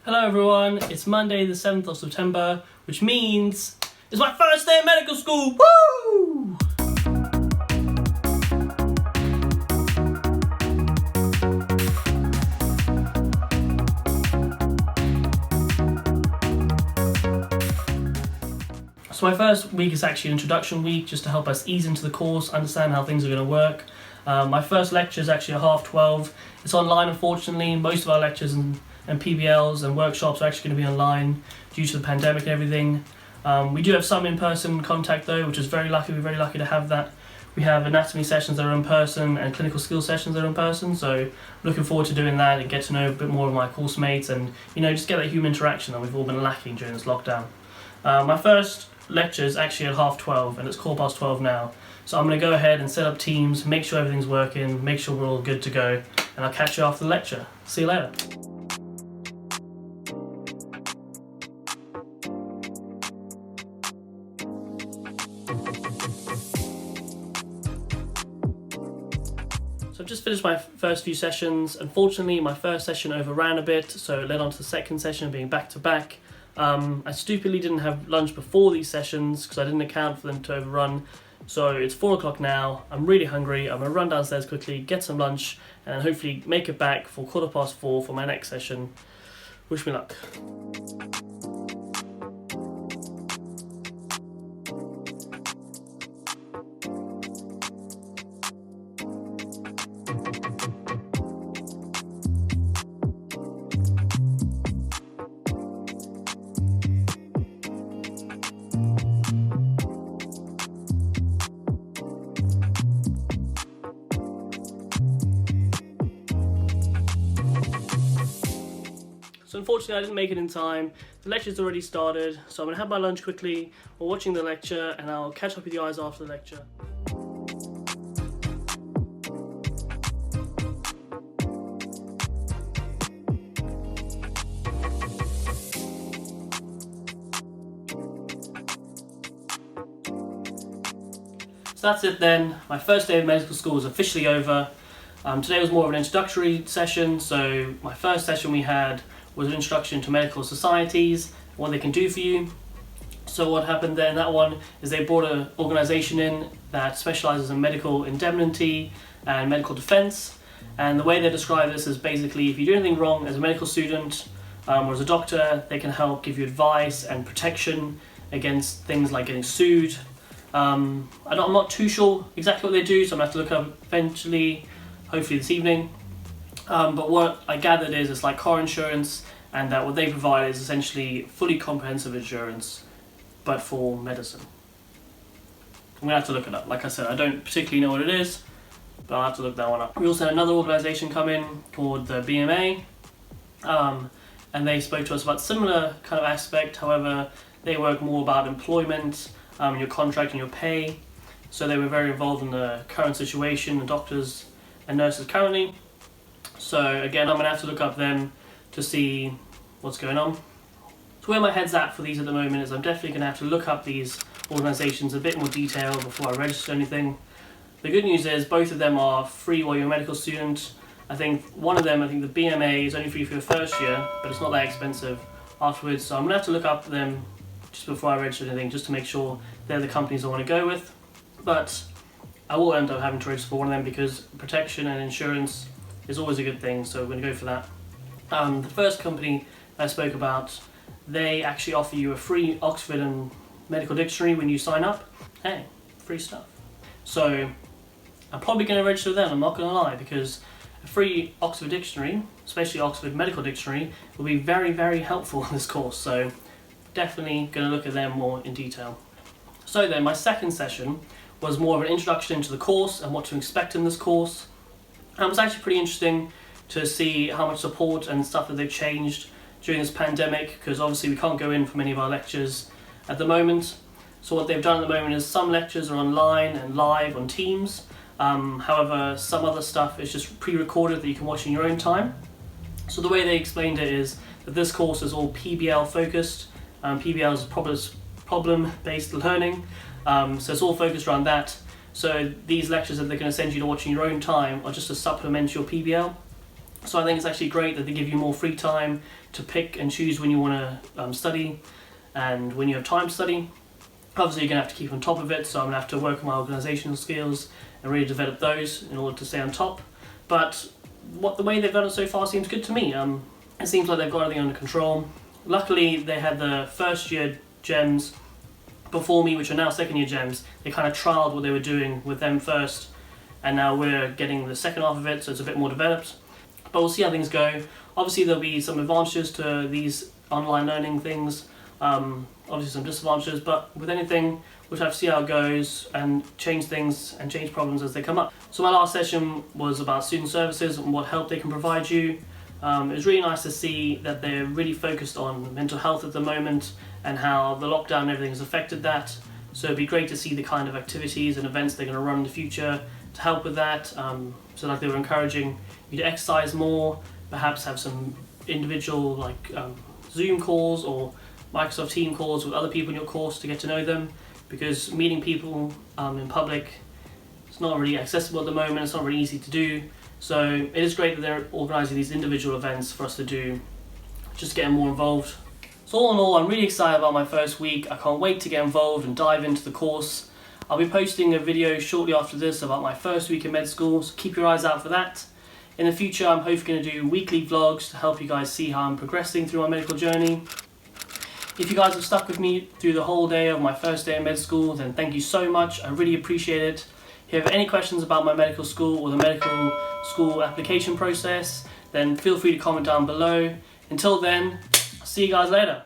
Hello everyone, it's Monday the 7th of September, which means it's my first day at medical school! Woo! So my first week is actually an introduction week, just to help us ease into the course, understand how things are going to work. My first lecture is actually at 12:30. It's online, unfortunately. Most of our lectures and PBLs and workshops are actually going to be online due to the pandemic and everything. We do have some in-person contact though, which is very lucky. We're very lucky to have that. We have anatomy sessions that are in person and clinical skills sessions that are in person, so looking forward to doing that and get to know a bit more of my course mates and just get that human interaction that we've all been lacking during this lockdown. My first lecture is actually at 12:30 and it's 12:15 now. So I'm going to go ahead and set up Teams, make sure everything's working, make sure we're all good to go, and I'll catch you after the lecture. See you later. So I've just finished my first few sessions. Unfortunately, my first session overran a bit, so it led on to the second session being back to back. I stupidly didn't have lunch before these sessions because I didn't account for them to overrun. So it's 4 o'clock now, I'm really hungry, I'm going to run downstairs quickly, get some lunch, and hopefully make it back for 4:15 for my next session. Wish me luck. So unfortunately I didn't make it in time. The lecture's already started, so I'm going to have my lunch quickly while watching the lecture, and I'll catch up with you guys after the lecture. So that's it then. My first day of medical school is officially over. Today was more of an introductory session, so my first session we had was an introduction to medical societies, what they can do for you. So what happened there in that one is they brought an organisation in that specialises in medical indemnity and medical defence, and the way they describe this is basically if you do anything wrong as a medical student or as a doctor, they can help give you advice and protection against things like getting sued. I'm not too sure exactly what they do, so I'm going to have to look up eventually, hopefully this evening. But what I gathered is it's like car insurance, and that what they provide is essentially fully comprehensive insurance, but for medicine. I'm going to have to look it up. Like I said, I don't particularly know what it is, but I'll have to look that one up. We also had another organisation come in called the BMA, and they spoke to us about similar kind of aspect. However, they work more about employment, your contract and your pay. So they were very involved in the current situation, the doctors and nurses currently. So again, I'm going to have to look up them to see what's going on. So where my head's at for these at the moment is I'm definitely going to have to look up these organisations in a bit more detail before I register anything. The good news is both of them are free while you're a medical student. I think one of them, the BMA, is only free for your first year, but it's not that expensive afterwards. So I'm going to have to look up them just before I register anything, just to make sure they're the companies I want to go with. But I will end up having to register for one of them because protection and insurance is always a good thing, so we're going to go for that. The first company I spoke about, they actually offer you a free Oxford and medical dictionary when you sign up. Hey, free stuff. So I'm probably going to register with them, I'm not going to lie, because a free Oxford dictionary, especially Oxford medical dictionary, will be very, very helpful in this course, so definitely going to look at them more in detail. So then, my second session was more of an introduction into the course and what to expect in this course. And it was actually pretty interesting to see how much support and stuff that they've changed during this pandemic, because obviously we can't go in for many of our lectures at the moment. So what they've done at the moment is some lectures are online and live on Teams. However, some other stuff is just pre-recorded that you can watch in your own time. So the way they explained it is that this course is all PBL focused. PBL is problem-based learning, so it's all focused around that. So these lectures that they're going to send you to watch in your own time are just to supplement your PBL. So I think it's actually great that they give you more free time to pick and choose when you want to study and when you have time to study. Obviously you're going to have to keep on top of it, so I'm going to have to work on my organisational skills and really develop those in order to stay on top. But the way they've done it so far seems good to me. It seems like they've got everything under control. Luckily they had the first year GEMs before me, which are now second year GEMs. They kind of trialled what they were doing with them first, and now we're getting the second half of it, so it's a bit more developed. But we'll see how things go. Obviously there'll be some advantages to these online learning things, obviously some disadvantages, but with anything we'll have to see how it goes and change things and change problems as they come up. So my last session was about student services and what help they can provide you. It was really nice to see that they're really focused on mental health at the moment and how the lockdown and everything has affected that. So it'd be great to see the kind of activities and events they're going to run in the future to help with that. So like they were encouraging you to exercise more, perhaps have some individual Zoom calls or Microsoft Team calls with other people in your course to get to know them, because meeting people in public is not really accessible at the moment, it's not really easy to do. So it is great that they're organising these individual events for us to do, just getting more involved. So all in all, I'm really excited about my first week. I can't wait to get involved and dive into the course. I'll be posting a video shortly after this about my first week in med school, so keep your eyes out for that. In the future, I'm hopefully going to do weekly vlogs to help you guys see how I'm progressing through my medical journey. If you guys have stuck with me through the whole day of my first day in med school, then thank you so much. I really appreciate it. If you have any questions about my medical school or the medical school application process, then feel free to comment down below. Until then, I'll see you guys later.